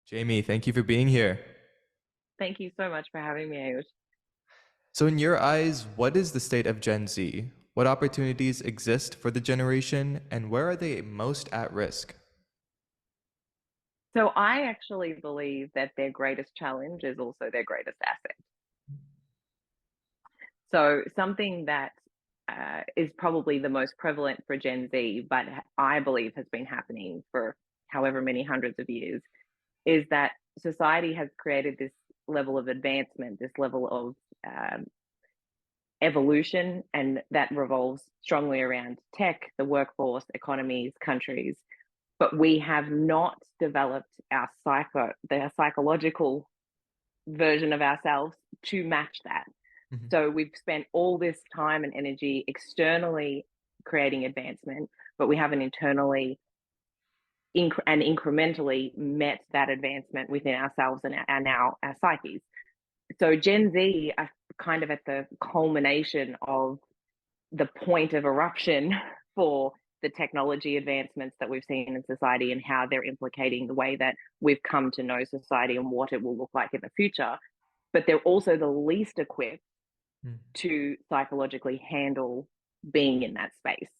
Jamie, thank you for being here. Thank you so much for having me, Ayush. So, in your eyes, what is the state of Gen Z? What opportunities exist for the generation, and where are they most at risk? So I actually believe that their greatest challenge is also their greatest asset. So something that is probably the most prevalent for Gen Z, but I believe has been happening for however many hundreds of years, is that society has created this level of advancement, this level of evolution, and that revolves strongly around tech, the workforce, economies, countries. But we have not developed the psychological version of ourselves to match that. Mhm. So we've spent all this time and energy externally creating advancement, but we haven't internally and incrementally met that advancement within ourselves and our psyches. So Gen Z are kind of at the culmination of the point of eruption for the technology advancements that we've seen in society and how they're implicating the way that we've come to know society and what it will look like in the future. But they're also the least equipped Mm. to psychologically handle being in that space.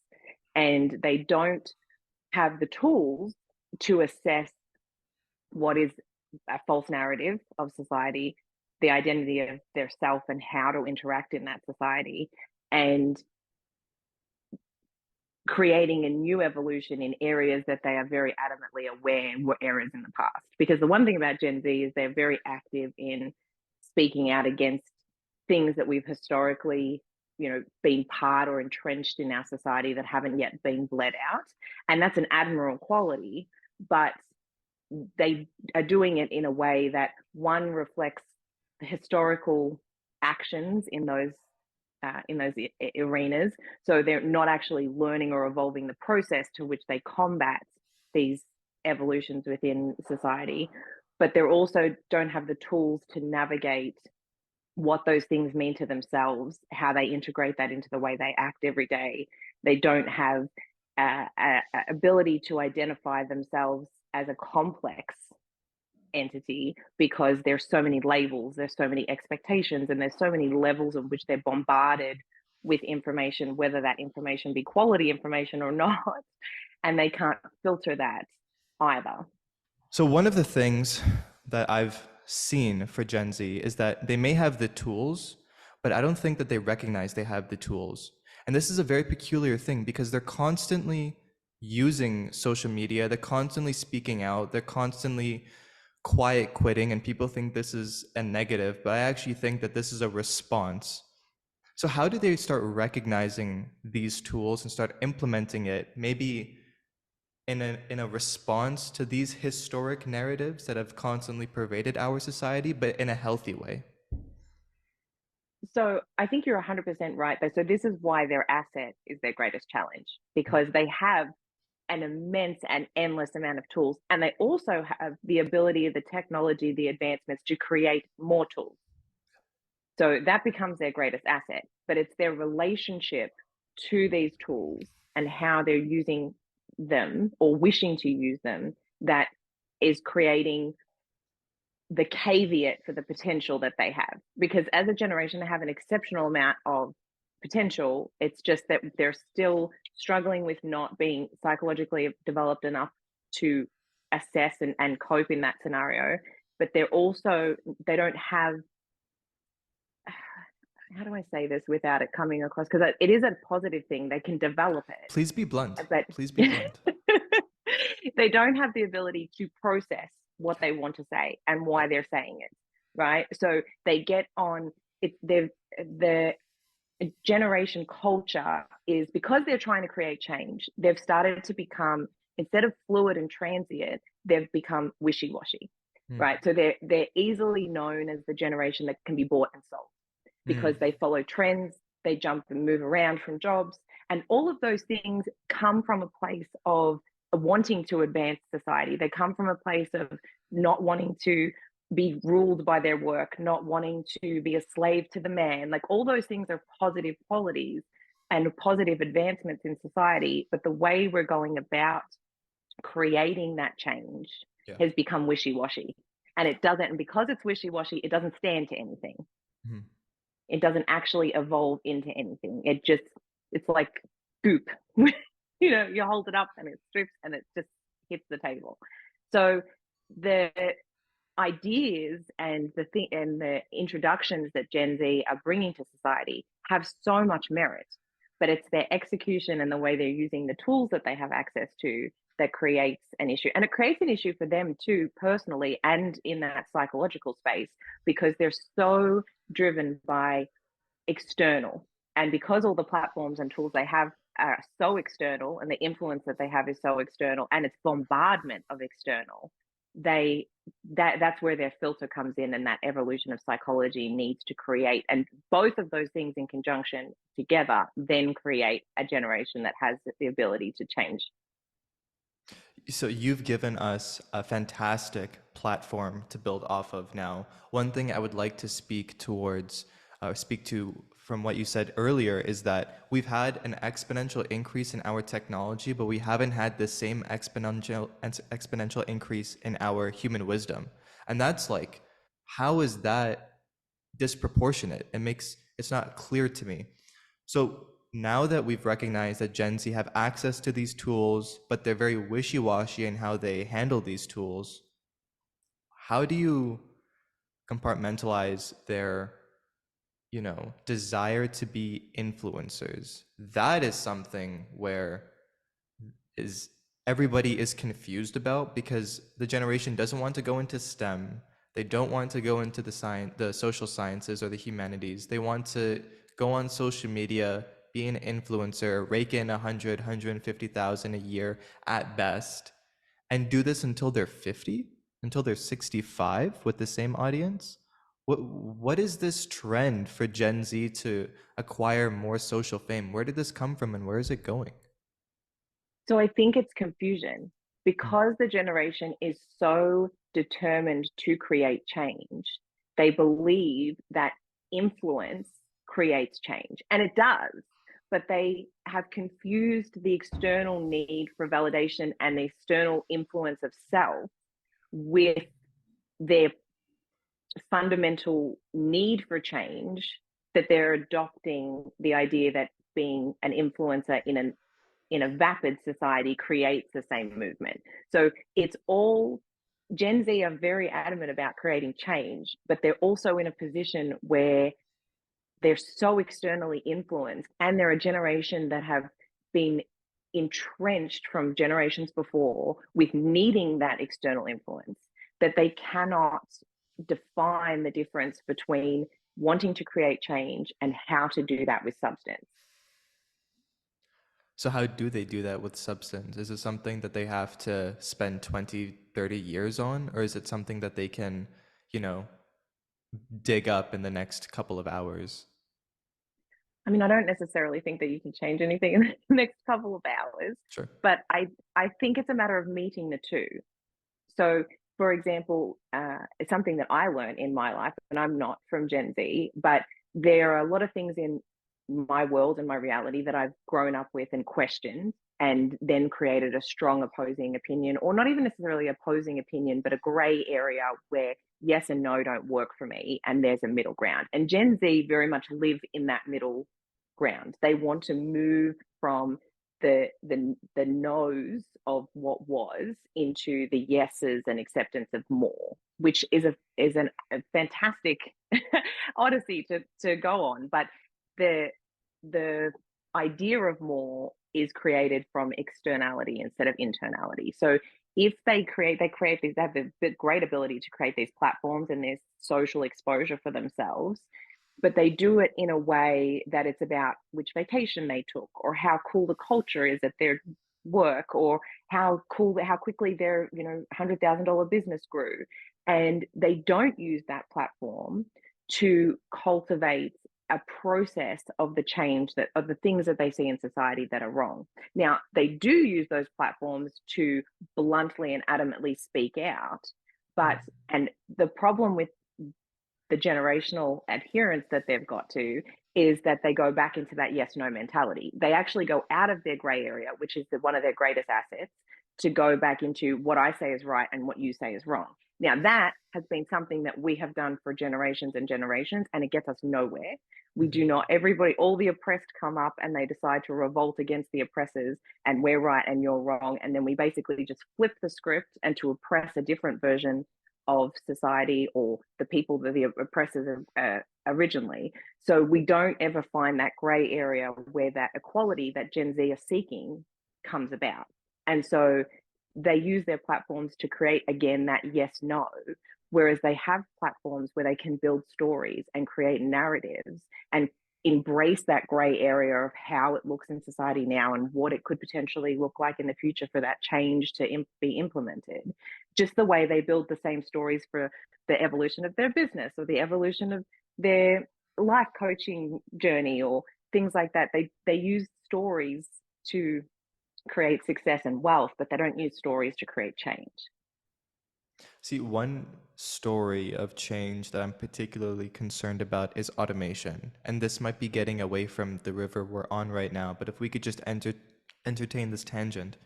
And they don't have the tools to assess what is a false narrative of society, the identity of their self, and how to interact in that society, and creating a new evolution in areas that they are very adamantly aware were errors in the past. Because the one thing about Gen Z is they're very active in speaking out against things that we've historically, been part or entrenched in our society that haven't yet been bled out. And that's an admirable quality, but they are doing it in a way that one reflects the historical actions in those arenas. So they're not actually learning or evolving the process to which they combat these evolutions within society, but they also don't have the tools to navigate what those things mean to themselves, how they integrate that into the way they act every day. They don't have a ability to identify themselves as a complex entity because there's so many labels, there's so many expectations, and there's so many levels in which they're bombarded with information, whether that information be quality information or not, and they can't filter that either. So, one of the things that I've seen for Gen Z is that they may have the tools, but I don't think that they recognize they have the tools. And this is a very peculiar thing because they're constantly using social media, they're constantly speaking out, they're constantly quiet quitting, and people think this is a negative, but I actually think that this is a response. So, how do they start recognizing these tools and start implementing it, maybe in a response to these historic narratives that have constantly pervaded our society, but in a healthy way? So I think you're 100% right, though. So this is why their asset is their greatest challenge, because they have an immense and endless amount of tools, and they also have the ability, the technology, the advancements to create more tools. So that becomes their greatest asset, but it's their relationship to these tools and how they're using them or wishing to use them that is creating the caveat for the potential that they have. Because as a generation, they have an exceptional amount of potential. It's just that they're still struggling with not being psychologically developed enough to assess and cope in that scenario. But they don't have, how do I say this without it coming across? Because it is a positive thing. They can develop Please be blunt. it, but Please be blunt. they don't have the ability to process what they want to say and why they're saying it. Right. So they get on it. The generation culture is because they're trying to create change. They've started to become, instead of fluid and transient, they've become wishy washy. Mm. Right. So they're easily known as the generation that can be bought and sold because Mm. they follow trends, they jump and move around from jobs. And all of those things come from a place of wanting to advance society. They come from a place of not wanting to be ruled by their work, not wanting to be a slave to the man. Like all those things are positive qualities and positive advancements in society. But the way we're going about creating that change Yeah. has become wishy-washy. And it doesn't, and because it's wishy-washy, it doesn't stand to anything. Mhm. It doesn't actually evolve into anything. It's like goop. You hold it up and it strips and it just hits the table. So the ideas and the introductions that Gen Z are bringing to society have so much merit, but it's their execution and the way they're using the tools that they have access to that creates an issue. And it creates an issue for them too, personally, and in that psychological space, because they're so driven by external. And because all the platforms and tools they have are so external and the influence that they have is so external and it's bombardment of external, they that's where their filter comes in, and that evolution of psychology needs to create, and both of those things in conjunction together then create a generation that has the ability to change. So you've given us a fantastic platform to build off of now. One thing I would like to speak to from what you said earlier is that we've had an exponential increase in our technology, but we haven't had the same exponential increase in our human wisdom. And that's like, how is that disproportionate? It's not clear to me. So now that we've recognized that Gen Z have access to these tools, but they're very wishy-washy in how they handle these tools, how do you compartmentalize their, desire to be influencers? That is something where is everybody is confused about because the generation doesn't want to go into STEM. They don't want to go into the social sciences or the humanities. They want to go on social media, be an influencer, rake in 100, 150,000 a year at best, and do this until they're 50, until they're 65 with the same audience. What is this trend for Gen Z to acquire more social fame? Where did this come from and where is it going? So I think it's confusion because the generation is so determined to create change. They believe that influence creates change, and it does. But they have confused the external need for validation and the external influence of self with their fundamental need for change, that they're adopting the idea that being an influencer in a vapid society creates the same movement. So it's all Gen Z are very adamant about creating change, but they're also in a position where they're so externally influenced, and they're a generation that have been entrenched from generations before with needing that external influence, that they cannot define the difference between wanting to create change and how to do that with substance. So how do they do that with substance? Is it something that they have to spend 20, 30 years on, or is it something that they can, you know, dig up in the next couple of hours? I mean, I don't necessarily think that you can change anything in the next couple of hours, Sure. but I think it's a matter of meeting the two. So, for example, it's something that I learned in my life, and I'm not from Gen Z, but there are a lot of things in my world and my reality that I've grown up with and questioned, and then created a strong opposing opinion, or not even necessarily opposing opinion, but a gray area where yes and no don't work for me, and there's a middle ground. And Gen Z very much live in that middle ground. They want to move from the no's of what was into the yeses and acceptance of more, which a fantastic odyssey to go on. But the the idea of more is created from externality instead of internality. So if they have the great ability to create these platforms and there's social exposure for themselves, but they do it in a way that it's about which vacation they took, or how cool the culture is at their work, or how quickly their $100,000 business grew, and they don't use that platform to cultivate a process of the change that of the things that they see in society that are wrong. Now they do use those platforms to bluntly and adamantly speak out, but and the problem with the generational adherence that they've got to is that they go back into that yes no mentality. They actually go out of their gray area, which is one of their greatest assets, to go back into what I say is right and what you say is wrong. Now, that has been something that we have done for generations and generations, and it gets us nowhere. We do Mhm. not, everybody, all the oppressed come up and they decide to revolt against the oppressors, and we're right and you're wrong. And then we basically just flip the script and to oppress a different version of society or the people that the oppressors originally. So we don't ever find that gray area where that equality that Gen Z are seeking comes about. And so they use their platforms to create, again, that yes no, whereas they have platforms where they can build stories and create narratives and embrace that gray area of how it looks in society now and what it could potentially look like in the future for that change to be implemented. Just the way they build the same stories for the evolution of their business or the evolution of their life coaching journey or things like that. They use stories to create success and wealth, but they don't use stories to create change. See, one story of change that I'm particularly concerned about is automation. And this might be getting away from the river we're on right now, but if we could just entertain this tangent,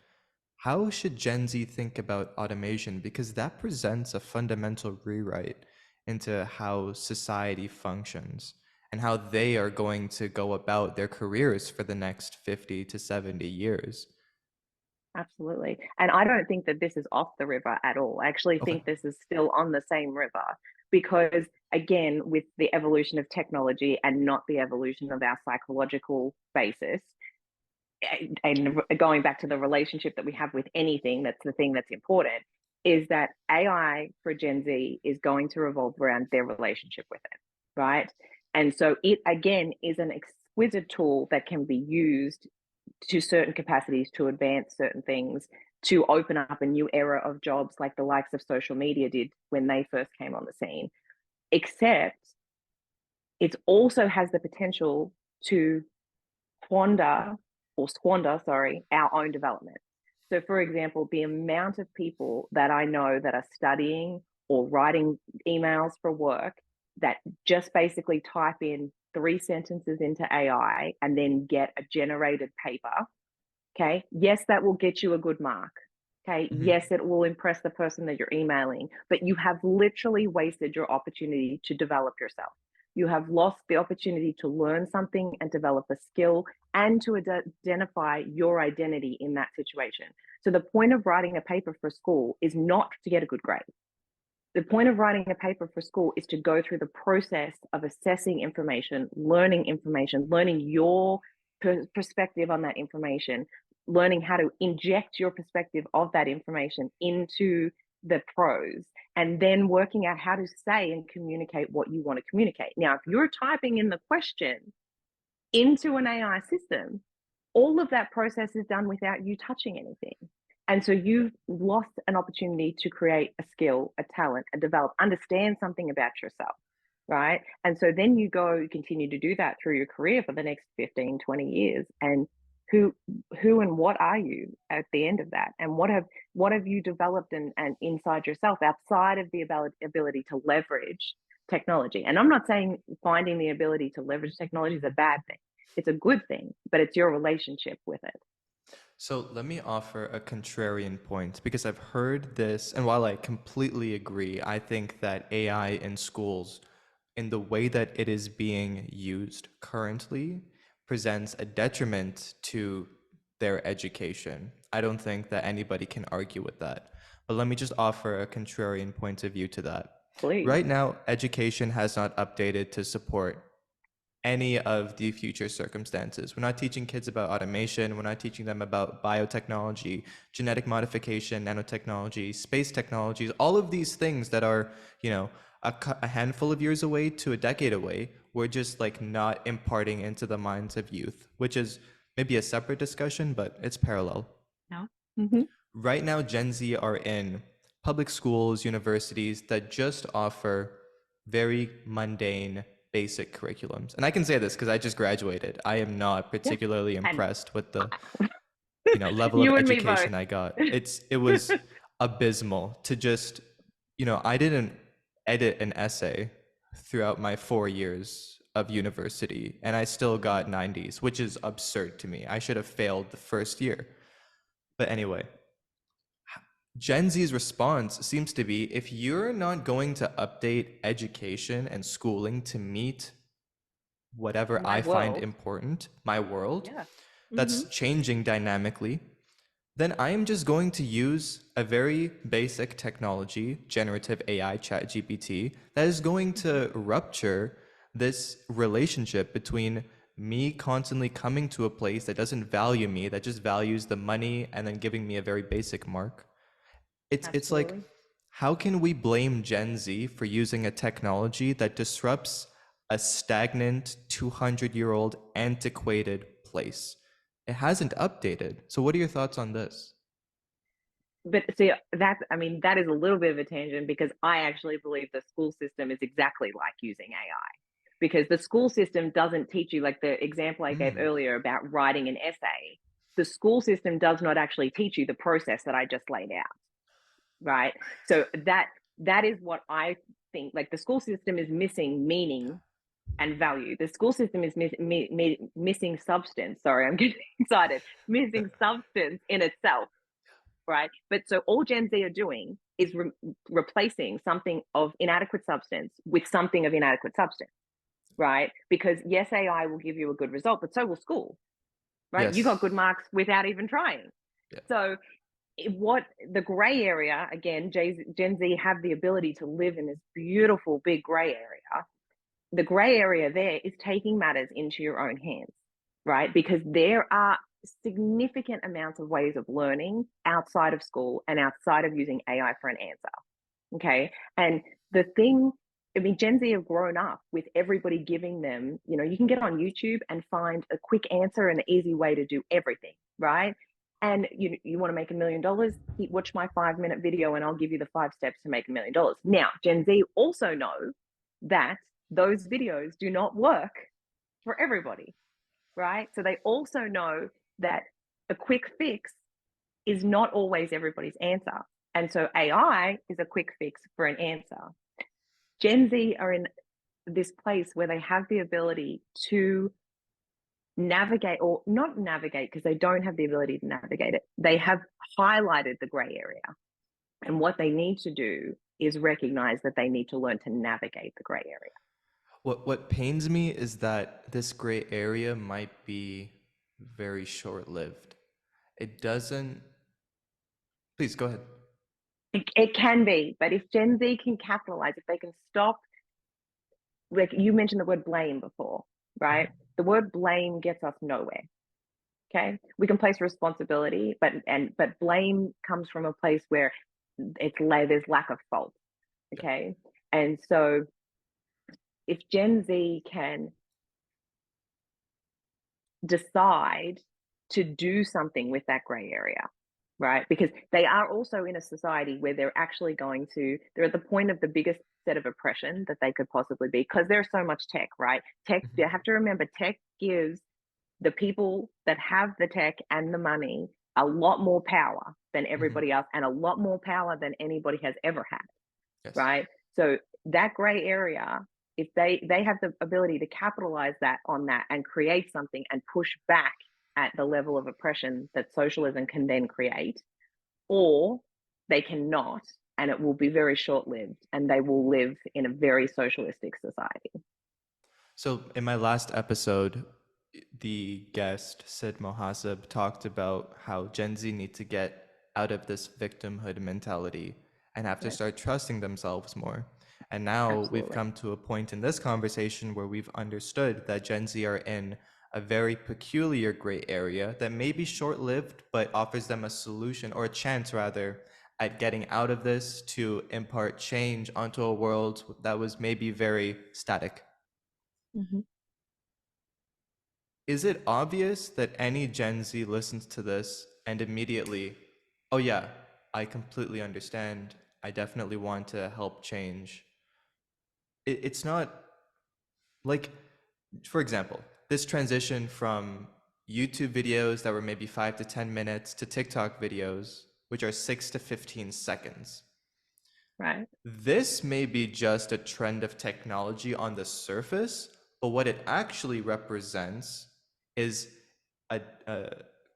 how should Gen Z think about automation? Because that presents a fundamental rewrite into how society functions and how they are going to go about their careers for the next 50 to 70 years. Absolutely. And I don't think that this is off the river at all. I actually Okay. think this is still on the same river because, again, with the evolution of technology and not the evolution of our psychological basis, and going back to the relationship that we have with anything, that's the thing that's important, is that AI for Gen Z is going to revolve around their relationship with it, right? And so it, again, is an exquisite tool that can be used to certain capacities to advance certain things, to open up a new era of jobs like the likes of social media did when they first came on the scene. Except it also has the potential to squander squander, sorry, our own development. So, for example, the amount of people that I know that are studying or writing emails for work that just basically type in 3 sentences into AI and then get a generated paper. Okay. Yes, that will get you a good mark. Okay. Mhm. Yes, it will impress the person that you're emailing, but you have literally wasted your opportunity to develop yourself. You have lost the opportunity to learn something and develop a skill and to identify your identity in that situation. So, the point of writing a paper for school is not to get a good grade. The point of writing a paper for school is to go through the process of assessing information, learning your perspective on that information, learning how to inject your perspective of that information into the prose, and then working out how to say and communicate what you want to communicate. Now, if you're typing in the question into an AI system, all of that process is done without you touching anything. And so you've lost an opportunity to create a skill, a talent, and develop, understand something about yourself, right? And so then you continue to do that through your career for the next 15, 20 years. And who who and what are you at the end of that? And what have you developed and inside yourself outside of the ability to leverage technology? And I'm not saying finding the ability to leverage technology is a bad thing. It's a good thing, but it's your relationship with it. So let me offer a contrarian point because I've heard this, and while I completely agree, I think that AI in schools, in the way that it is being used currently, presents a detriment to their education. I don't think that anybody can argue with that. But let me just offer a contrarian point of view to that. Please. Right now, education has not updated to support any of the future circumstances. We're not teaching kids about automation. We're not teaching them about biotechnology, genetic modification, nanotechnology, space technologies, all of these things that are, a handful of years away to a decade away. We're just like not imparting into the minds of youth, which is maybe a separate discussion, but it's parallel. No. Hmm. Right now, Gen Z are in public schools, universities that just offer very mundane, basic curriculums. And I can say this because I just graduated. I am not Yeah. particularly And impressed with the, level of you and me both. education I got. It was abysmal to just, I didn't edit an essay throughout my 4 years of university and I still got 90s, which is absurd to me. I should have failed the first year. But anyway, Gen Z's response seems to be if you're not going to update education and schooling to meet whatever My I find world. important, my world, Yeah. that's Hmm. changing dynamically, then I am just going to use a very basic technology, generative AI, ChatGPT, that is going Hmm. to rupture this relationship between me constantly coming to a place that doesn't value me, that just values the money and then giving me a very basic mark. It's like, Absolutely. how can we blame Gen Z for using a technology that disrupts a stagnant 200-year-old antiquated place? It hasn't updated. So what are your thoughts on this? But see, I mean, that is a little bit of a tangent because I actually believe the school system is exactly like using AI. Because the school system doesn't teach you, like the example I gave Mm, earlier about writing an essay, the school system does not actually teach you the process that I just laid out, right? So that is what I think. Like the school system is missing meaning and value. The school system is missing substance. Sorry, I'm getting excited. yeah. Missing substance in itself, right? But so all Gen Z are doing is replacing something of inadequate substance with something of inadequate substance, right? Because yes, AI will give you a good result, but so will school, right? You got Yes. good marks without even trying. Yeah. So what the gray area again, Gen Z have the ability to live in this beautiful big gray area. The gray area there is taking matters into your own hands, right? Because there are significant amounts of ways of learning outside of school and outside of using AI for an answer. Okay. And the thing, I mean, Gen Z have grown up with everybody giving them, you can get on YouTube and find a quick answer and an easy way to do everything, right? And you want to make $1 million, watch my 5 minute video and I'll give you the 5 steps to make $1 million. Now, Gen Z also know that those videos do not work for everybody, right? So they also know that a quick fix is not always everybody's answer. And so AI is a quick fix for an answer. Gen Z are in this place where they have the ability to navigate, or not navigate because they don't have the ability to navigate it. They have highlighted the gray area. And what they need to do is recognize that they need to learn to navigate the gray area. What pains me is that this gray area might be very short-lived. It doesn't. Please go ahead. It can be, but if Gen Z can capitalize, if they can stop, like you mentioned the word blame before, right? The word blame gets us nowhere. Okay, we can place responsibility, but blame comes from a place where there's lack of fault. Yeah. Okay, and so if Gen Z can decide to do something with that gray area, right? Because they are also in a society where they're at the point of the biggest set of oppression that they could possibly be because there's so much tech, right? Tech, you Mhm. have to remember, tech gives the people that have the tech and the money a lot more power than Mhm. everybody else and a lot more power than anybody has ever had, Yes. right? So that gray area, if they have the ability to capitalize that on that and create something and push back at the level of oppression that socialism can then create, or they cannot, and it will be very short lived and they will live in a very socialistic society. So in my last episode, the guest Sid Mohaseb talked about how Gen Z need to get out of this victimhood mentality and have to Yes, start trusting themselves more. And now we've absolutely. come to a point in this conversation where we've understood that Gen Z are in a very peculiar gray area that may be short-lived, but offers them a solution or a chance rather at getting out of this to impart change onto a world that was maybe very static. Mm-hmm. Is it obvious that any Gen Z listens to this and immediately, oh yeah, I completely understand. I definitely want to help change. It's not like, for example, this transition from YouTube videos that were maybe 5 to 10 minutes to TikTok videos, which are 6 to 15 seconds. Right. This may be just a trend of technology on the surface, but what it actually represents is a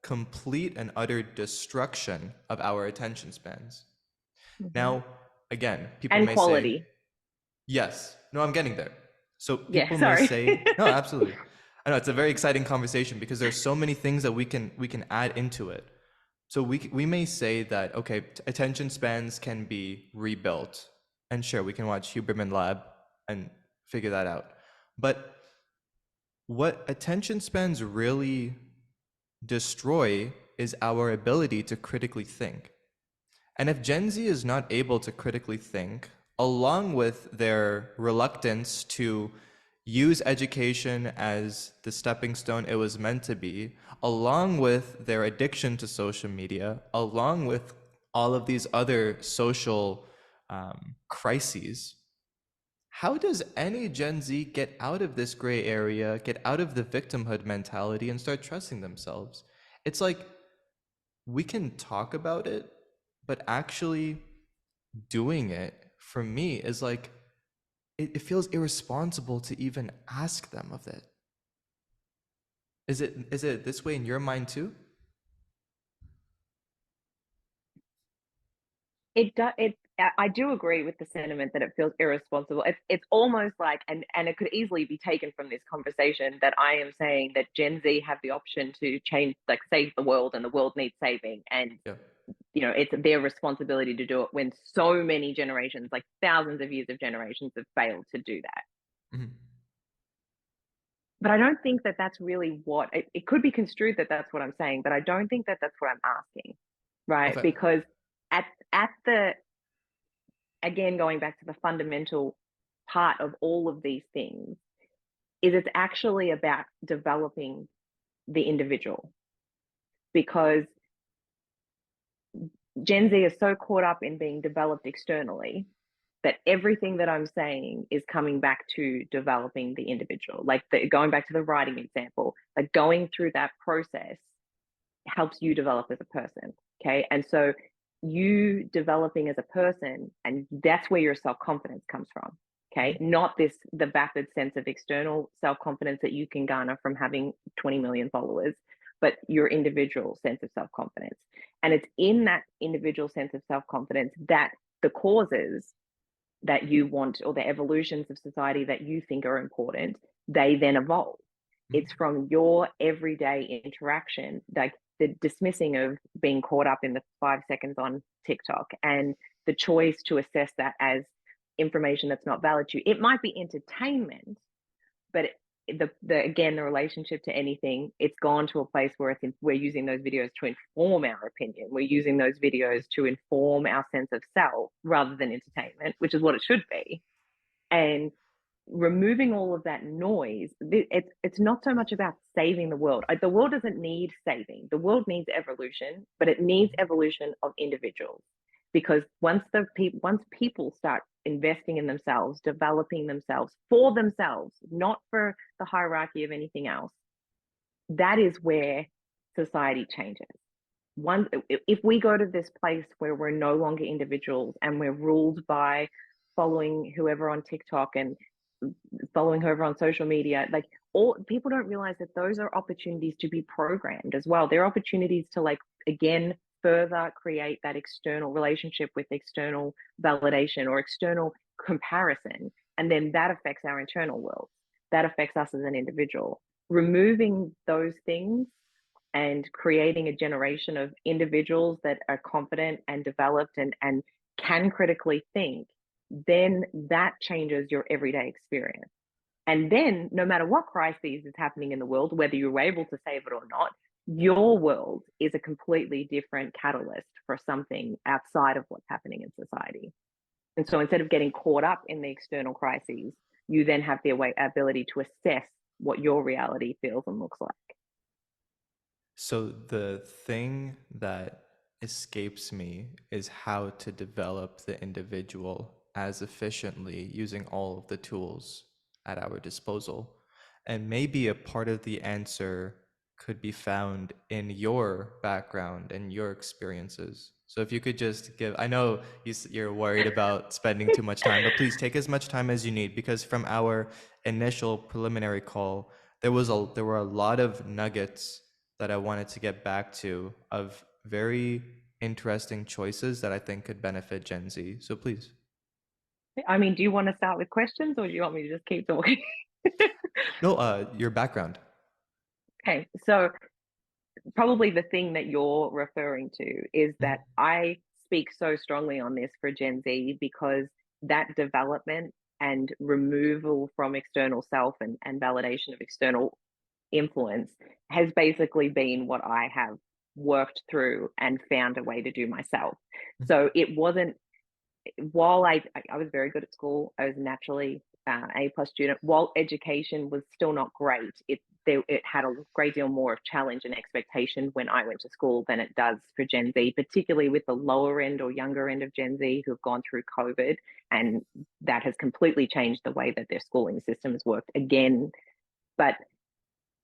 complete and utter destruction of our attention spans. Hmm. Now, again, people And may say, quality. yes, no, I'm getting there. So Yeah, people may sorry. say, no, absolutely. I know it's a very exciting conversation because there's so many things that we can add into it. So we may say that, okay, attention spans can be rebuilt, and sure, we can watch Huberman Lab and figure that out. But what attention spans really destroy is our ability to critically think. And if Gen Z is not able to critically think, along with their reluctance to use education as the stepping stone it was meant to be, along with their addiction to social media, along with all of these other social crises, how does any Gen Z get out of this gray area, get out of the victimhood mentality, and start trusting themselves? It's like we can talk about it, but actually doing it for me is like it feels irresponsible to even ask them of it. Is it this way in your mind too? It does. I do agree with the sentiment that it feels irresponsible. It's almost like, and it could easily be taken from this conversation that I am saying that Gen Z have the option to change, like save the world, and the world needs saving, and Yeah. it's their responsibility to do it when so many generations, like thousands of years of generations, have failed to do that. Mhm. But I don't think that that's really what it could be construed that that's what I'm saying, but I don't think that that's what I'm asking, right? Okay. Because at the again, going back to the fundamental part of all of these things, is it's actually about developing the individual, because Gen Z is so caught up in being developed externally that everything that I'm saying is coming back to developing the individual. Like going back to the writing example, like going through that process helps you develop as a person. Okay. And so you developing as a person, and that's where your self confidence comes from. Okay. Mhm. Not the vapid sense of external self confidence that you can garner from having 20 million followers, but your individual sense of self confidence. And it's in that individual sense of self confidence that the causes that you want, or the evolutions of society that you think are important, they then evolve. It's Mhm. from your everyday interaction, like the dismissing of being caught up in the 5 seconds on TikTok, and the choice to assess that as information that's not valid to you. It might be entertainment, but the again, the relationship to anything, it's gone to a place where we're using those videos to inform our opinion. We're using those videos to inform our sense of self rather than entertainment, which is what it should be. And removing all of that noise, it's not so much about saving the world. The world doesn't need saving. The world needs evolution, but it needs Mhm. evolution of individuals. Because once people start investing in themselves, developing themselves for themselves, not for the hierarchy of anything else, that is where society changes. If we go to this place where we're no longer individuals and we're ruled by following whoever on TikTok and following whoever on social media, like, all people don't realize that those are opportunities to be programmed as well. They're opportunities to, like, again, further create that external relationship with external validation or external comparison, and then that affects our internal world, that affects us as an individual. Removing those things and creating a generation of individuals that are confident and developed and can critically think, then that changes your everyday experience. And then, no matter what crises is happening in the world, whether you're able to save it or not, your world is a completely different catalyst for something outside of what's happening in society. And so instead of getting caught up in the external crises, you then have the ability to assess what your reality feels and looks like. So the thing that escapes me is how to develop the individual as efficiently using all of the tools at our disposal. And maybe a part of the answer could be found in your background and your experiences. So if you could just give, I know you're worried about spending too much time, but please take as much time as you need, because from our initial preliminary call, there were a lot of nuggets that I wanted to get back to of very interesting choices that I think could benefit Gen Z. So please. I mean, do you want to start with questions or do you want me to just keep talking? No, your background. Okay, so probably the thing that you're referring to is that Mhm. I speak so strongly on this for Gen Z because that development and removal from external self and validation of external influence has basically been what I have worked through and found a way to do myself. Mhm. So it wasn't, while I was very good at school, I was naturally A plus student. While education was still not great, it had a great deal more of challenge and expectation when I went to school than it does for Gen Z, particularly with the lower end or younger end of Gen Z who have gone through COVID, and that has completely changed the way that their schooling systems worked again. But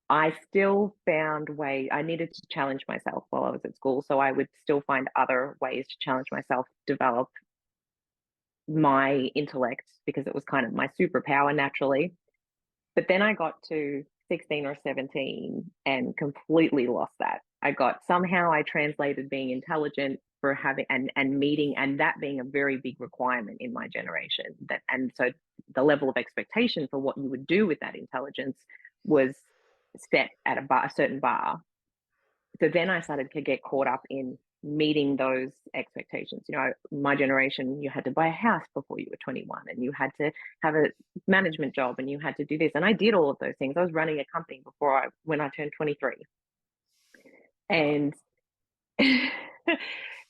I still found ways. I needed to challenge myself while I was at school, so I would still find other ways to challenge myself, develop my intellect because it was kind of my superpower naturally. But then I got to 16 or 17 and completely lost that. Somehow I translated being intelligent for having and meeting, and that being a very big requirement in my generation. And so the level of expectation for what you would do with that intelligence was set at a certain bar. So then I started to get caught up in meeting those expectations. You know, my generation, you had to buy a house before you were 21 and you had to have a management job and you had to do this. And I did all of those things. I was running a company when I turned 23. Wow. And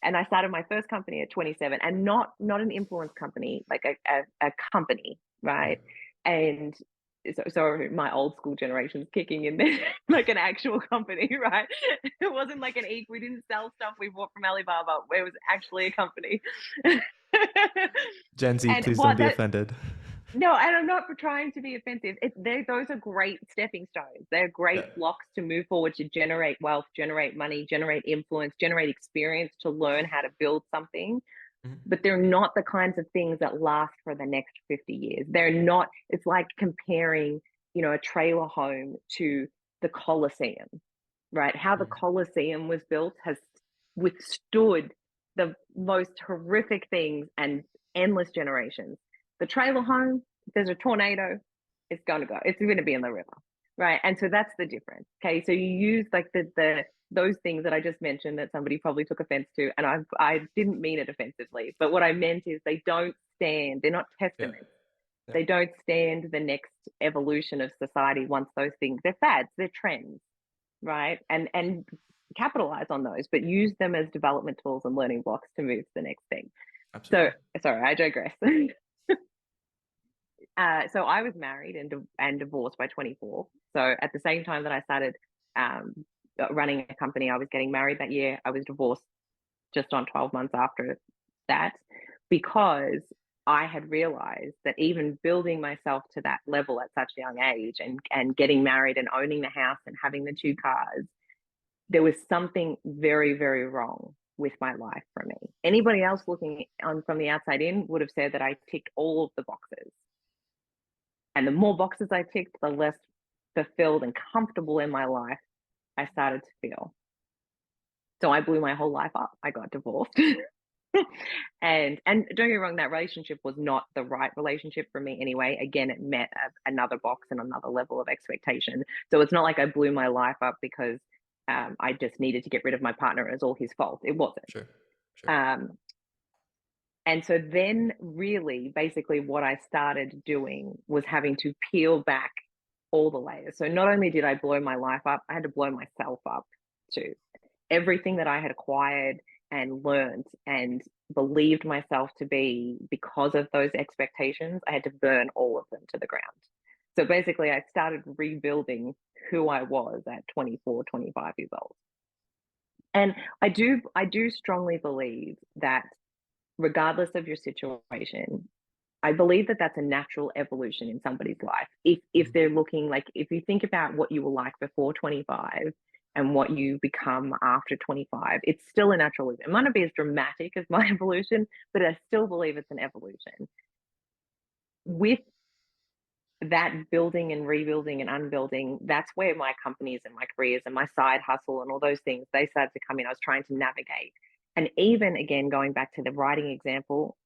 and I started my first company at 27, and not an influence company, like a company, right? And so my old school generation's kicking in there, like an actual company, right? It wasn't like we didn't sell stuff we bought from Alibaba. It was actually a company. Gen Z, And please don't what be that offended. no, and I'm not trying to be offensive. Those are great stepping stones. They're Yeah. great blocks to move forward, to generate wealth, generate money, generate influence, generate experience, to learn how to build something. Mhm. But they're not the kinds of things that last for the next 50 years. They're not, it's like comparing, a trailer home to the Colosseum, right? How the Mhm. Colosseum was built has withstood the most horrific things and endless generations. The trailer home, if there's a tornado, it's going to go. It's going to be in the river, right? And so that's the difference. Okay, so you use like the those things that I just mentioned that somebody probably took offense to, and I didn't mean it offensively, but what I meant is they don't stand. They're not Yeah. testaments. Yeah. They don't stand the next evolution of society once those things. They're fads. They're trends, right? And capitalize on those, but use them as development tools and learning blocks to move to the next thing. So, Absolutely. sorry, I digress. So I was married and divorced by 24. So at the same time that I started um, running a company, I was getting married that year. I was divorced just on 12 months after that, because I had realized that even building myself to that level at such a young age, and getting married and owning the house and having the two cars, there was something very, very wrong with my life for me. Anybody else looking on from the outside in would have said that I ticked all of the boxes. And the more boxes I ticked, the less fulfilled and comfortable in my life I started to feel. So I blew my whole life up. I got divorced. And don't get me wrong, that relationship was not the right relationship for me anyway. Again, it met another box and another level of expectation. So it's not like I blew my life up because I just needed to get rid of my partner. It was all his fault. It wasn't. Sure. Sure. Um, and so then, really, basically, what I started doing was having to peel back all the layers. So not only did I blow my life up, I had to blow myself up too. Everything that I had acquired and learned and believed myself to be because of those expectations, I had to burn all of them to the ground. So basically, I started rebuilding who I was at 24, 25 years old. And I do strongly believe that regardless of your situation, I believe that that's a natural evolution in somebody's life. If Mhm. they're looking, like, if you think about what you were like before 25 and what you become after 25, it's still a natural evolution. It might not be as dramatic as my evolution, but I still believe it's an evolution. With that building and rebuilding and unbuilding, that's where my companies and my careers and my side hustle and all those things, they started to come in. I was trying to navigate. And even again, going back to the writing example,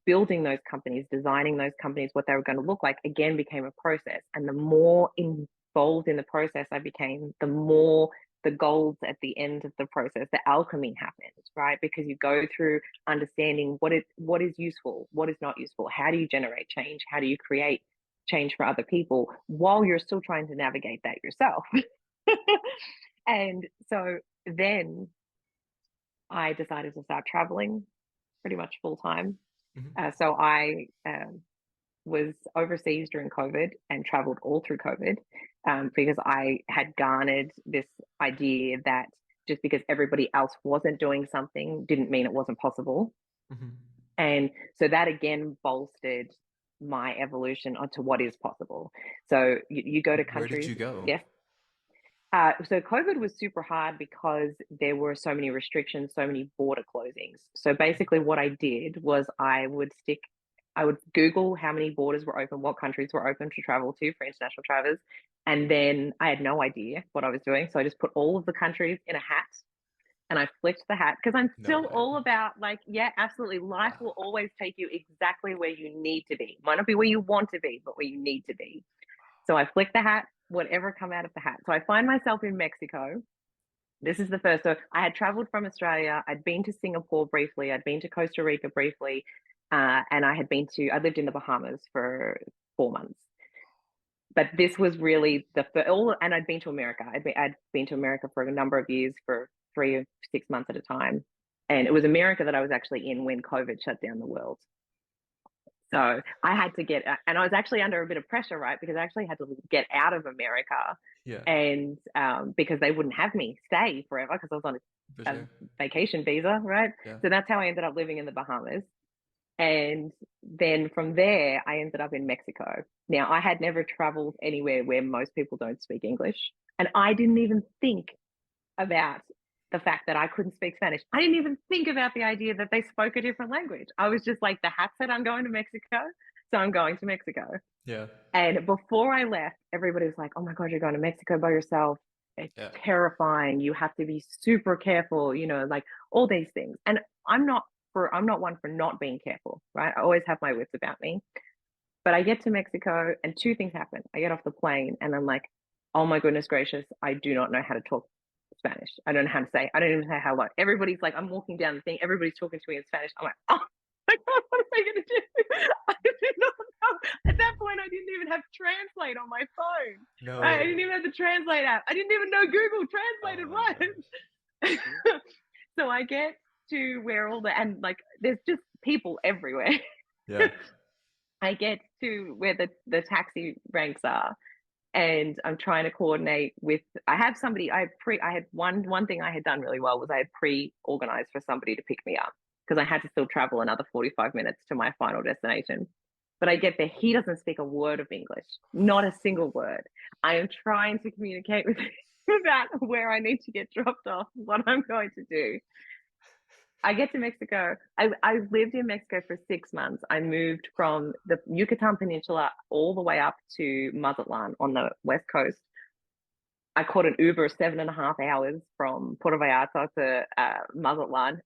building those companies, designing those companies, what they were going to look like, again, became a process. And the more involved in the process I became, the more the goals at the end of the process, the alchemy happens, right? Because you go through understanding what is useful, what is not useful, how do you generate change, how do you create change for other people while you're still trying to navigate that yourself. And so then I decided to start traveling pretty much full time. Mhm. So I was overseas during COVID and traveled all through COVID, because I had garnered this idea that just because everybody else wasn't doing something didn't mean it wasn't possible. Mhm. And so that again bolstered my evolution onto what is possible. So you go to Where did countries, you go? yes. So COVID was super hard because there were so many restrictions, so many border closings. So basically, what I did was I would Google how many borders were open, what countries were open to travel to for international travelers, and then I had no idea what I was doing. So I just put all of the countries in a hat and I flipped the hat because I'm No still way. all about like, yeah, absolutely. Life Wow. will always take you exactly where you need to be. Might not be where you want to be, but where you need to be. So I flick the hat, whatever come out of the hat. So I find myself in Mexico. This is the first. So I had traveled from Australia. I'd been to Singapore briefly. I'd been to Costa Rica briefly. And I lived in the Bahamas for 4 months. But this was really and I'd been to America. I'd been to America for a number of years for 3 or 6 months at a time. And it was America that I was actually in when COVID shut down the world. So I had to and I was actually under a bit of pressure, right? Because I actually had to get out of America, Yeah, and because they wouldn't have me stay forever because I was on for a sure. vacation visa, right? Yeah. So that's how I ended up living in the Bahamas. And then from there, I ended up in Mexico. Now, I had never traveled anywhere where most people don't speak English. And I didn't even think about the fact that I couldn't speak Spanish. I didn't even think about the idea that they spoke a different language. I was just like, the hat said I'm going to Mexico, so I'm going to Mexico. Yeah. And before I left, everybody was like, oh my God, you're going to Mexico by yourself. It's Yeah. terrifying. You have to be super careful, like all these things. And I'm not one for not being careful, right? I always have my wits about me. But I get to Mexico and two things happen. I get off the plane and I'm like, oh my goodness gracious, I do not know how to talk Spanish. I don't know how to say, I don't even say hello. Everybody's like, I'm walking down the thing, everybody's talking to me in Spanish. I'm like, oh my God, what am I going to do? I did not know. At that point, I didn't even have Translate on my phone. Right? I No. didn't even have the Translate app. I didn't even know Google Oh translated my gosh. what. So I get to where and like, there's just people everywhere. Yeah. I get to where the taxi ranks are, and I'm trying to coordinate with. I have somebody. I had one thing I had done really well was I had pre-organized for somebody to pick me up because I had to still travel another 45 minutes to my final destination. But I get there, he doesn't speak a word of English, not a single word. I am trying to communicate with him about where I need to get dropped off, what I'm going to do. I get to Mexico. I lived in Mexico for 6 months. I moved from the Yucatan Peninsula all the way up to Mazatlan on the west coast. I caught an Uber 7.5 hours from Puerto Vallarta to Mazatlan.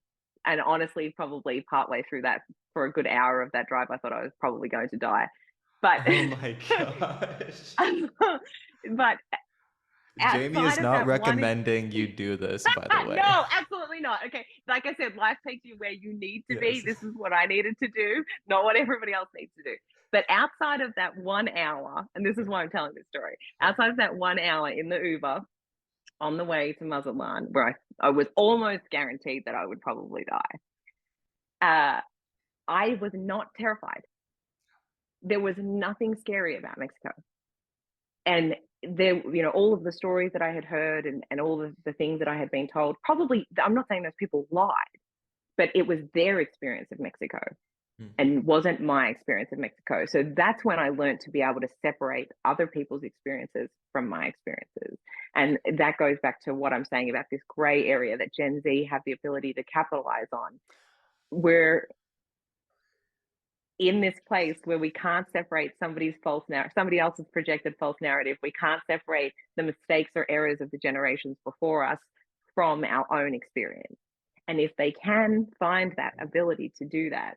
And honestly, probably partway through that, for a good hour of that drive, I thought I was probably going to die. But, Oh my gosh. but Jamie is outside of not that one recommending you do this, by the way. no, absolutely not. Okay. Like I said, life takes you where you need to be. Yes. This is what I needed to do, not what everybody else needs to do. But outside of that 1 hour, and this is why I'm telling this story, Yeah. outside of that 1 hour in the Uber on the way to Mazatlan, where I was almost guaranteed that I would probably die, I was not terrified. There was nothing scary about Mexico. And there, all of the stories that I had heard and all of the things that I had been told, probably, I'm not saying those people lied, but it was their experience of Mexico Hmm. and wasn't my experience of Mexico. So that's when I learned to be able to separate other people's experiences from my experiences. And that goes back to what I'm saying about this gray area that Gen Z have the ability to capitalize on, where in this place where we can't separate somebody else's projected false narrative. We can't separate the mistakes or errors of the generations before us from our own experience. And if they can find that ability to do that,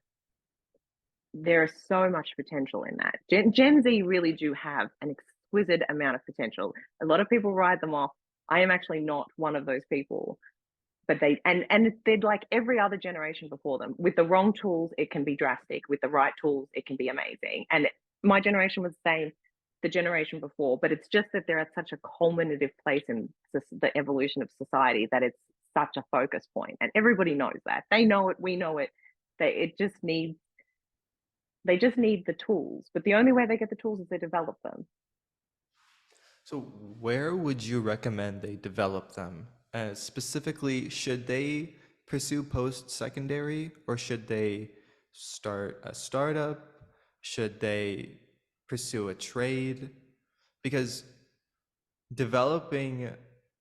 there is so much potential in that. Gen Z really do have an exquisite amount of potential. A lot of people write them off. I am actually not one of those people, but and they're like every other generation before them. With the wrong tools, it can be drastic. With the right tools, it can be amazing. And my generation was the same, the generation before, but it's just that they're at such a culminative place in the evolution of society that it's such a focus point, and everybody knows that. They know it. We know it. They just need the tools, but the only way they get the tools is they develop them. So, where would you recommend they develop them? Specifically, should they pursue post-secondary or should they start a startup? Should they pursue a trade? Because developing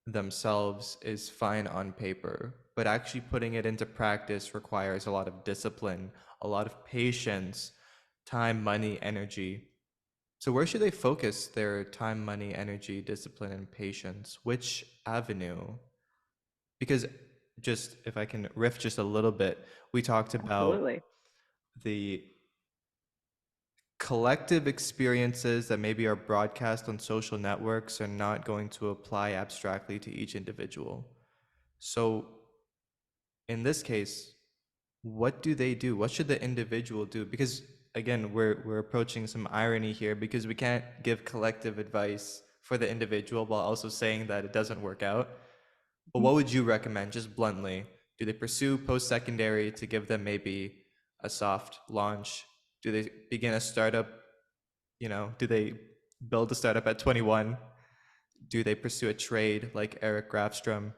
themselves is fine on paper, but actually putting it into practice requires a lot of discipline, a lot of patience, time, money, energy. So, where should they focus their time, money, energy, discipline, and patience? Which avenue? Because, just if I can riff just a little bit, we talked about Absolutely. the collective experiences that maybe are broadcast on social networks are not going to apply abstractly to each individual. So, in this case, what do they do? What should the individual do? Because again, we're approaching some irony here because we can't give collective advice for the individual while also saying that it doesn't work out. But what would you recommend, just bluntly? Do they pursue post-secondary to give them maybe a soft launch? Do they begin a startup? Do they build a startup at 21? Do they pursue a trade like Eric Grafstrom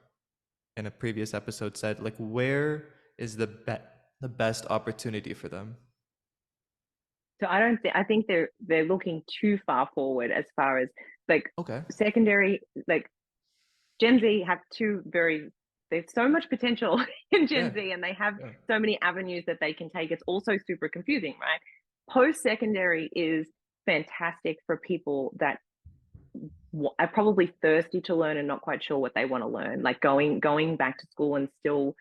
in a previous episode said? Like, where is the best opportunity for them? So I think they're looking too far forward as far as like Okay. secondary, like Gen Z have two very there's so much potential in Yeah. Gen Z, and they have Yeah. so many avenues that they can take. It's also super confusing, right? Post secondary is fantastic for people that are probably thirsty to learn and not quite sure what they want to learn, like going back to school and still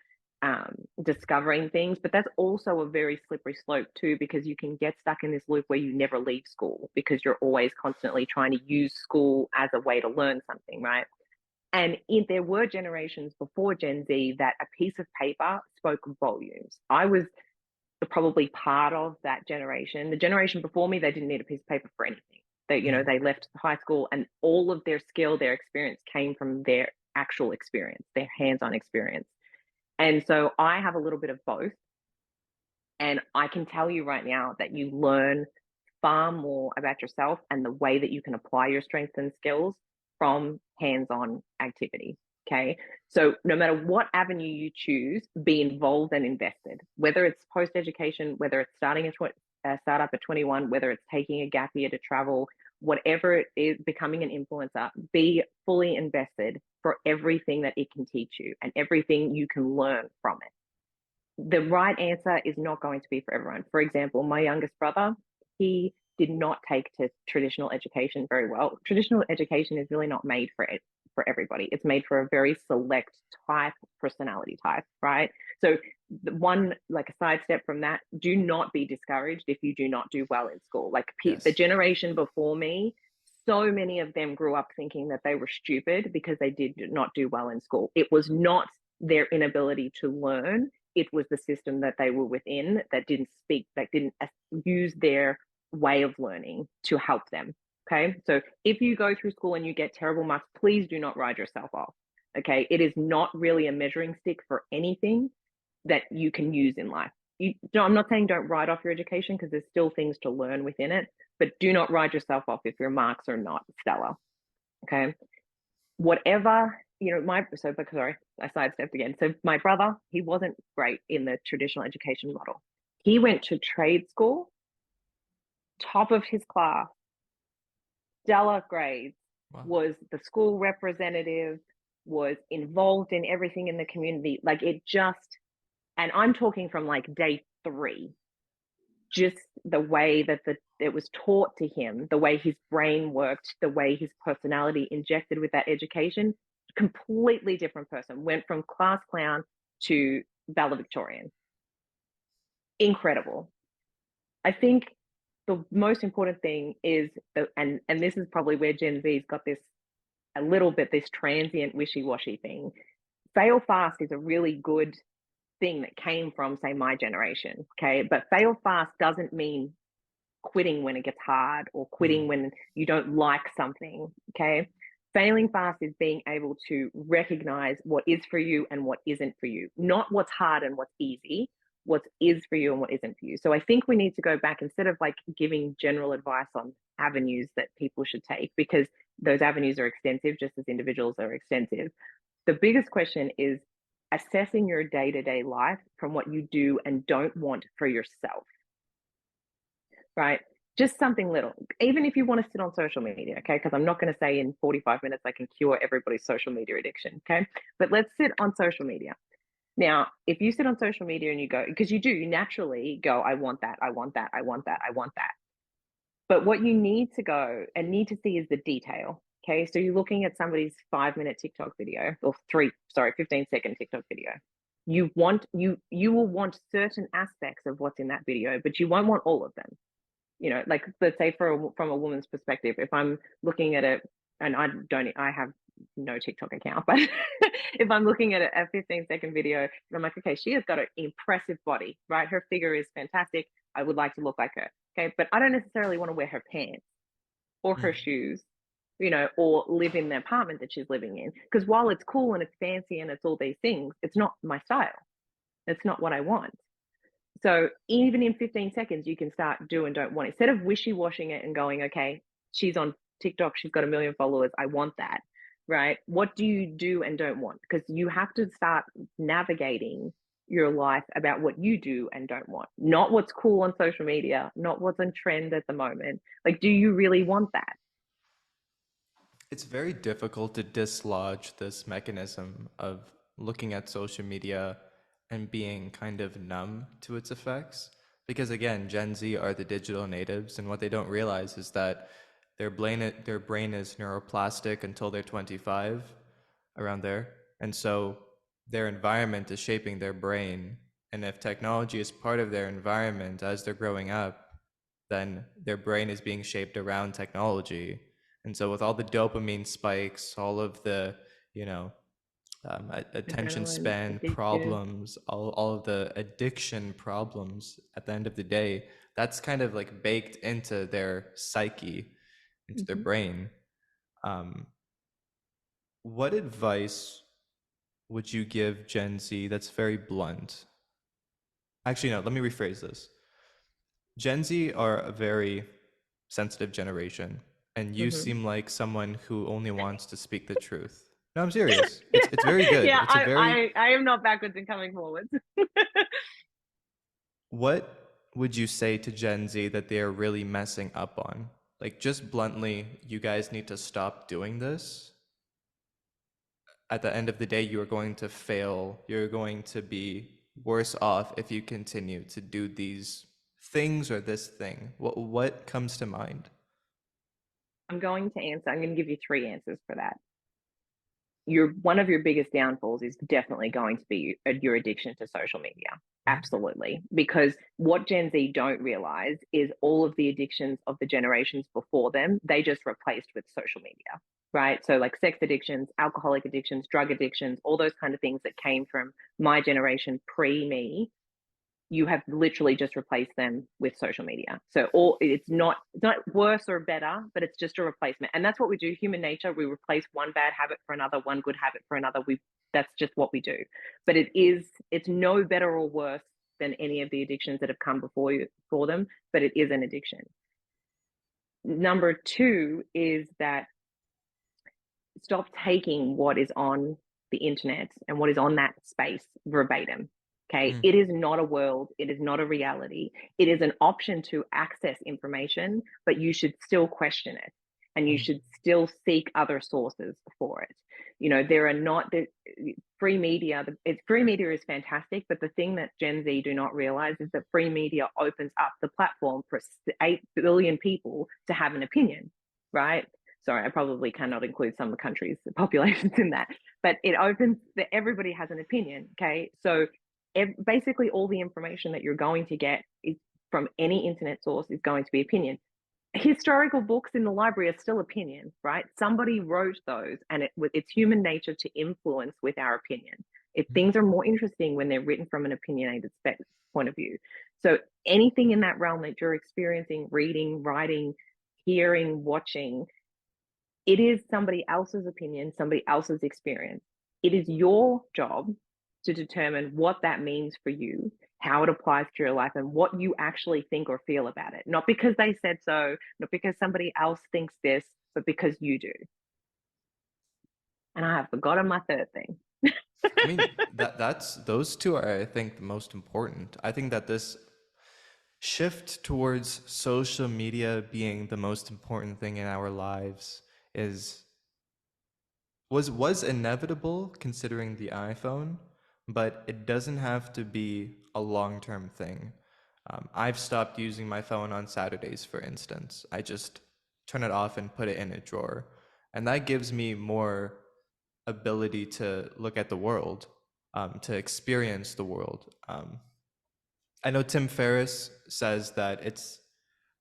discovering things. But that's also a very slippery slope too, because you can get stuck in this loop where you never leave school because you're always constantly trying to use school as a way to learn something, right? And there were generations before Gen Z that a piece of paper spoke volumes. I was probably part of that generation. The generation before me, they didn't need a piece of paper for anything. Mhm. They left high school and all of their skill, their experience came from their actual experience, their hands-on experience. And so I have a little bit of both. And I can tell you right now that you learn far more about yourself and the way that you can apply your strengths and skills from hands on activity. Okay. So, no matter what avenue you choose, be involved and invested, whether it's post education, whether it's starting a startup at 21, whether it's taking a gap year to travel, whatever it is, becoming an influencer, be fully invested for everything that it can teach you and everything you can learn from it. The right answer is not going to be for everyone. For example, my youngest brother, he did not take to traditional education very well. Traditional education is really not made for everybody. It's made for a very select type, personality type, right? So the one like a sidestep from that, do not be discouraged if you do not do well in school. Like the Yes. generation before me, so many of them grew up thinking that they were stupid because they did not do well in school. It was not their inability to learn, it was the system that they were within that didn't use their way of learning to help them. Okay. So if you go through school and you get terrible marks, please do not write yourself off. Okay. It is not really a measuring stick for anything that you can use in life. I'm not saying don't write off your education because there's still things to learn within it, but do not write yourself off if your marks are not stellar. Okay. Whatever, sorry, I sidestepped again. So my brother, he wasn't great in the traditional education model. He went to trade school, top of his class, stellar grades, Wow. was the school representative, was involved in everything in the community. Like it just, and I'm talking from like day 3. just the way that it was taught to him, the way his brain worked, the way his personality injected with that education, completely different person. Went from class clown to valedictorian. Incredible. I think the most important thing is and this is probably where Gen Z's got this a little bit this transient wishy-washy thing. Fail fast is a really good thing that came from, say, my generation. Okay. But fail fast doesn't mean quitting when it gets hard or quitting when you don't like something. Okay. Failing fast is being able to recognize what is for you and what isn't for you, not what's hard and what's easy, what is for you and what isn't for you. So I think we need to go back instead of like giving general advice on avenues that people should take, because those avenues are extensive, just as individuals are extensive. The biggest question is assessing your day-to-day life from what you do and don't want for yourself, right? Just something little, even if you want to sit on social media, okay? Because I'm not going to say in 45 minutes I can cure everybody's social media addiction, okay? But let's sit on social media. Now, if you sit on social media and you go, because you naturally go, I want that, I want that, I want that, I want that. But what you need to go and need to see is the detail. Okay. So you're looking at somebody's 5-minute TikTok video or 15-second TikTok video. You will want certain aspects of what's in that video, but you won't want all of them. You know, like let's say from a woman's perspective, if I'm looking at it, and I have no TikTok account, but if I'm looking at a 15-second video, I'm like, okay, she has got an impressive body, right? Her figure is fantastic. I would like to look like her. Okay. But I don't necessarily want to wear her pants or her shoes, you know, or live in the apartment that she's living in. Because while it's cool and it's fancy and it's all these things, it's not my style. It's not what I want. So even in 15 seconds, you can start do and don't want. Instead of wishy-washing it and going, okay, she's on TikTok, she's got 1 million followers, I want that, right? What do you do and don't want? Because you have to start navigating your life about what you do and don't want, not what's cool on social media, not what's on trend at the moment. Like, do you really want that? It's very difficult to dislodge this mechanism of looking at social media and being kind of numb to its effects. Because again, Gen Z are the digital natives, and what they don't realize is that their brain is neuroplastic until they're 25, around there. And so their environment is shaping their brain. And if technology is part of their environment as they're growing up, then their brain is being shaped around technology. And so with all the dopamine spikes, all of the, you know, attention Adrenaline, span addictive. problems, all of the addiction problems at the end of the day, that's kind of like baked into their psyche, into their Mhm. brain. Um, what advice would you give Gen Z that's very blunt? Actually, no, let me rephrase this. Gen Z are a very sensitive generation, and you Mhm. seem like someone who only wants to speak the truth. No, I'm serious. It's very good. Yeah, It's a very I am not backwards in coming forwards. What would you say to Gen Z that they are really messing up on? Like just bluntly, you guys need to stop doing this. At the end of the day, you are going to fail. You're going to be worse off if you continue to do these things or this thing. What comes to mind? I'm going to answer. I'm going to give you three answers for that. Your one of your biggest downfalls is definitely going to be your addiction to social media. Absolutely. Because what Gen Z don't realize is all of the addictions of the generations before them, they just replaced with social media, right? So, like sex addictions, alcoholic addictions, drug addictions, all those kind of things that came from my generation pre me, you have literally just replaced them with social media. So all it's not worse or better, but it's just a replacement. And that's what we do. Human nature, we replace one bad habit for another, one good habit for another. That's just what we do. But it's no better or worse than any of the addictions that have come before you for them, but it is an addiction. Number two is that stop taking what is on the internet and what is on that space verbatim. Okay. Mm, It is not a world. It is not a reality. It is an option to access information, but you should still question it and you mm, should still seek other sources for it. There are not the free media. Free media is fantastic, but the thing that Gen Z do not realize is that free media opens up the platform for 8 billion people to have an opinion, right? Sorry, I probably cannot include some of the countries' populations in that, but it opens that everybody has an opinion. Okay, so basically all the information that you're going to get is from any internet source is going to be opinion. Historical books in the library are still opinion, right? Somebody wrote those, and it's human nature to influence with our opinion. If things are more interesting when they're written from an opinionated point of view. So anything in that realm that you're experiencing, reading, writing, hearing, watching, it is somebody else's opinion, somebody else's experience. It is your job to determine what that means for you, how it applies to your life, and what you actually think or feel about it. Not because they said so, not because somebody else thinks this, but because you do. And I have forgotten my third thing. I mean, that's those two are, I think, the most important. I think that this shift towards social media being the most important thing in our lives is was inevitable considering the iPhone, but it doesn't have to be a long-term thing. I've stopped using my phone on Saturdays, for instance. I just turn it off and put it in a drawer, and that gives me more ability to look at the world, to experience the world. I know Tim Ferriss says that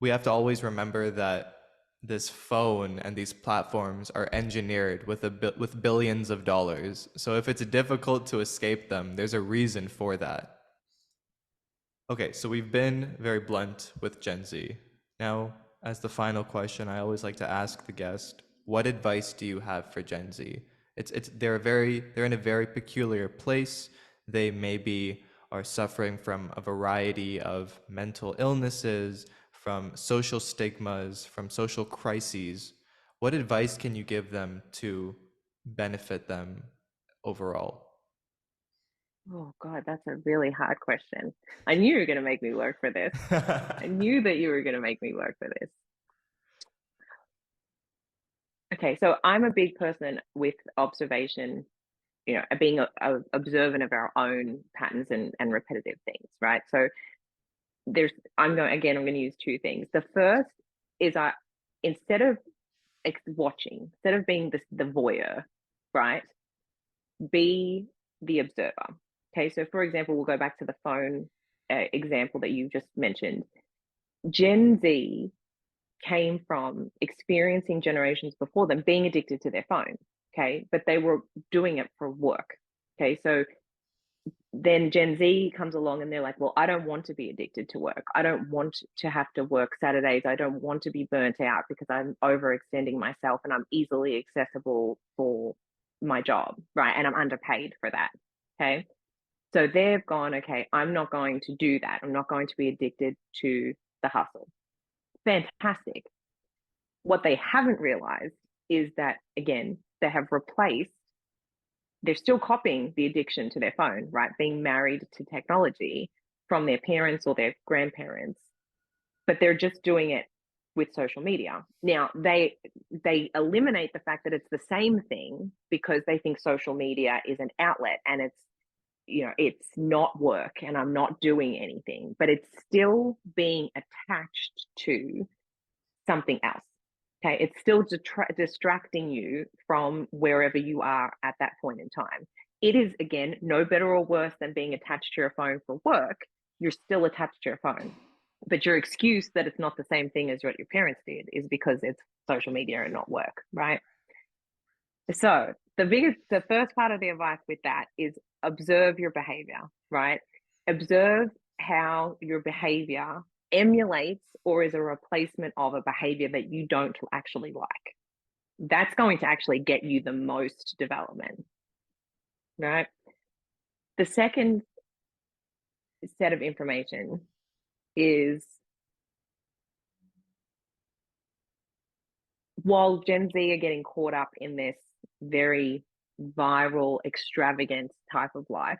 we have to always remember that this phone and these platforms are engineered with billions of dollars. So if it's difficult to escape them, there's a reason for that. Okay, so we've been very blunt with Gen Z. Now, as the final question, I always like to ask the guest, what advice do you have for Gen Z? They're in a very peculiar place. They maybe are suffering from a variety of mental illnesses, from social stigmas, from social crises. What advice can you give them to benefit them overall? Oh, God, that's a really hard question. I knew you were going to make me work for this. I knew that you were going to make me work for this. Okay, so I'm a big person with observation, being observant of our own patterns and repetitive things, right? So I'm going to use two things. The first is instead of watching, instead of being the voyeur, right? Be the observer. Okay, so for example, we'll go back to the phone example that you just mentioned. Gen Z came from experiencing generations before them being addicted to their phone. Okay, but they were doing it for work. Okay, so then Gen Z comes along and they're like, well, I don't want to be addicted to work. I don't want to have to work Saturdays. I don't want to be burnt out because I'm overextending myself and I'm easily accessible for my job, right? And I'm underpaid for that. Okay. So they've gone, okay, I'm not going to do that. I'm not going to be addicted to the hustle. Fantastic. What they haven't realized is that, again, they have replaced, they're still copying the addiction to their phone, right? Being married to technology from their parents or their grandparents, but they're just doing it with social media. Now they eliminate the fact that it's the same thing because they think social media is an outlet and it's not work and I'm not doing anything, but it's still being attached to something else. Okay, it's still distracting you from wherever you are at that point in time. It is, again, no better or worse than being attached to your phone for work. You're still attached to your phone. But your excuse that it's not the same thing as what your parents did is because it's social media and not work, right? So the first part of the advice with that is observe your behavior, right? Observe how your behavior emulates or is a replacement of a behavior that you don't actually like. That's going to actually get you the most development, right? The second set of information is while Gen Z are getting caught up in this very viral, extravagant type of life,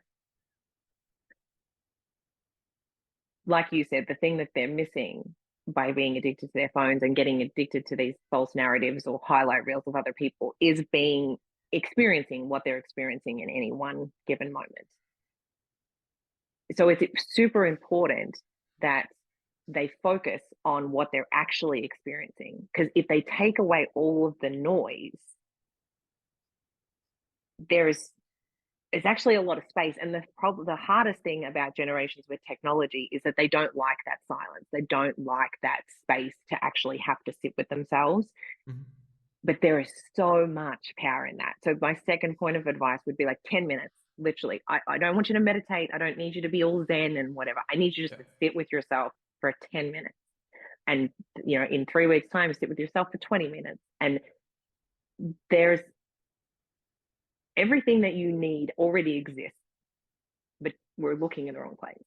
like you said, the thing that they're missing by being addicted to their phones and getting addicted to these false narratives or highlight reels of other people is being experiencing what they're experiencing in any one given moment. So it's super important that they focus on what they're actually experiencing. Because if they take away all of the noise, there's it's actually a lot of space. And the hardest thing about generations with technology is that they don't like that silence. They don't like that space to actually have to sit with themselves. Mhm. But there is so much power in that. So my second point of advice would be like 10 minutes. Literally, I don't want you to meditate. I don't need you to be all zen and whatever. I need you just Yeah. to sit with yourself for 10 minutes. And, in 3 weeks' time, sit with yourself for 20 minutes. And there's everything that you need already exists, but we're looking in the wrong place.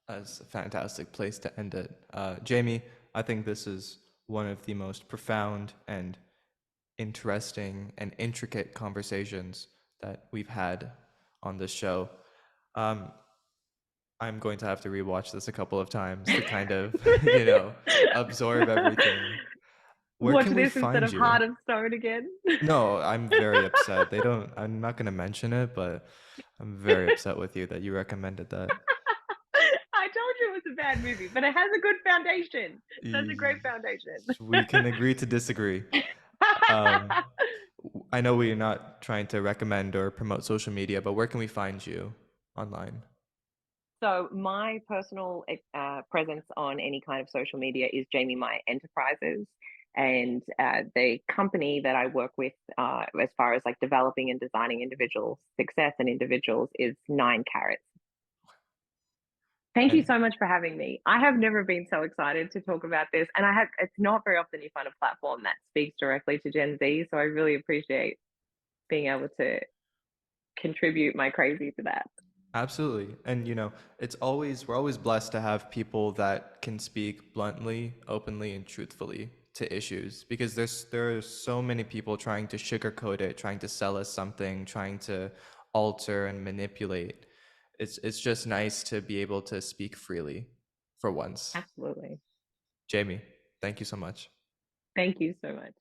That's a fantastic place to end it. Jamie, I think this is one of the most profound and interesting and intricate conversations that we've had on this show. Um, I'm going to have to rewatch this a couple of times to kind of, absorb everything. Where Watch can we this instead find of you? Heart of Stone again. No, I'm very upset. I'm not going to mention it, but I'm very upset with you that you recommended that. I told you it was a bad movie, but it has a good foundation. It has a great E- foundation. We can agree to disagree. Um, I know we're not trying to recommend or promote social media, but where can we find you online? So my personal presence on any kind of social media is Jamie Meyer Enterprises, and the company that I work with, as far as like developing and designing individual success and individuals, is 9 Carrots. Thank you And so much for having me. I have never been so excited to talk about this, and it's not very often you find a platform that speaks directly to Gen Z, so I really appreciate being able to contribute my crazy to that. absolutely. And we're always blessed to have people that can speak bluntly, openly, and truthfully to issues because there are so many people trying to sugarcoat it, trying to sell us something, trying to alter and manipulate. It's just nice to be able to speak freely for once. Absolutely. Jamie, thank you so much. Thank you so much.